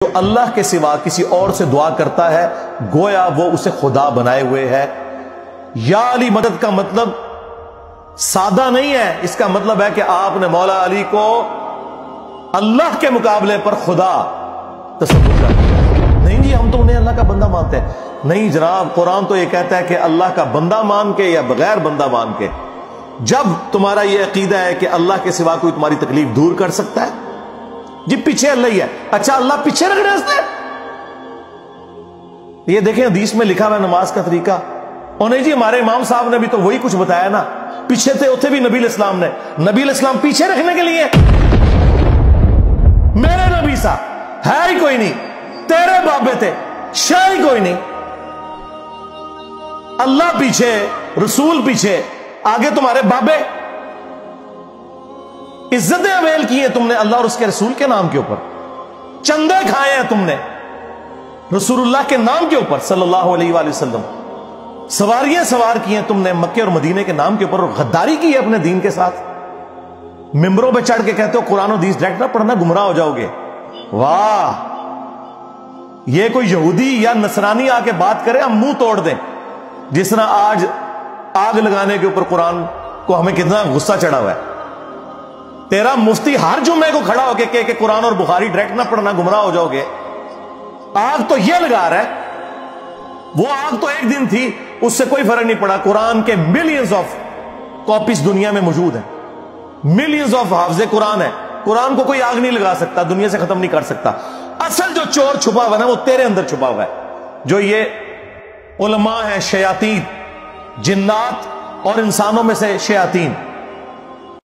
جو اللہ کے سوا کسی اور سے دعا کرتا ہے گویا وہ اسے خدا بنائے ہوئے ہے۔ یا علی مدد کا مطلب سادہ نہیں ہے، اس کا مطلب ہے کہ آپ نے مولا علی کو اللہ کے مقابلے پر خدا تصور کر دیا۔ نہیں جی ہم تو انہیں اللہ کا بندہ مانتے ہیں، نہیں جناب، قرآن تو یہ کہتا ہے کہ اللہ کا بندہ مان کے یا بغیر بندہ مان کے۔ جب تمہارا یہ عقیدہ ہے کہ اللہ کے سوا کوئی تمہاری تکلیف دور کر سکتا ہے، جی پیچھے اللہ ہی ہے، اچھا اللہ پیچھے رکھنے سے، یہ دیکھیں حدیث میں لکھا ہوا نماز کا طریقہ، اور نہیں جی ہمارے امام صاحب نے بھی تو وہی کچھ بتایا نا، پیچھے تھے اتنے بھی نبی علیہ السلام نے، نبی علیہ السلام پیچھے رکھنے کے لیے، میرے نبی صاحب ہے ہی کوئی نہیں، تیرے بابے تھے شاہ ہی کوئی نہیں، اللہ پیچھے، رسول پیچھے، آگے تمہارے بابے، عزتیں اویل کی ہیں تم نے اللہ اور اس کے رسول کے نام کے اوپر، چندے کھائے ہیں تم نے رسول اللہ کے نام کے اوپر صلی اللہ علیہ وآلہ وسلم، سواریاں سوار کی ہیں تم نے مکے اور مدینے کے نام کے اوپر، اور غداری کی ہے اپنے دین کے ساتھ، ممبروں پہ چڑھ کے کہتے ہو قرآن و حدیث ڈائریکٹ نہ پڑھنا گمراہ ہو جاؤ گے۔ واہ، یہ کوئی یہودی یا نصرانی آ کے بات کرے ہم منہ توڑ دیں، جس طرح آج آگ لگانے کے اوپر قرآن کو ہمیں کتنا غصہ چڑھا ہوا ہے۔ تیرا مفتی ہر جمعے کو کھڑا ہو کے کہ قرآن اور بخاری ڈائریکٹ نہ پڑھنا گمراہ ہو جاؤ گے، آگ تو یہ لگا رہا ہے، وہ آگ تو ایک دن تھی، اس سے کوئی فرق نہیں پڑا۔ قرآن کے ملینز آف کاپیز دنیا میں موجود ہیں، ملینز آف حافظ قرآن ہے، قرآن کو کوئی آگ نہیں لگا سکتا، دنیا سے ختم نہیں کر سکتا۔ اصل جو چور چھپا ہوا ہے وہ تیرے اندر چھپا ہوا ہے، جو یہ علماء ہیں، شیاطین، جنات اور انسانوں میں سے شیاطین،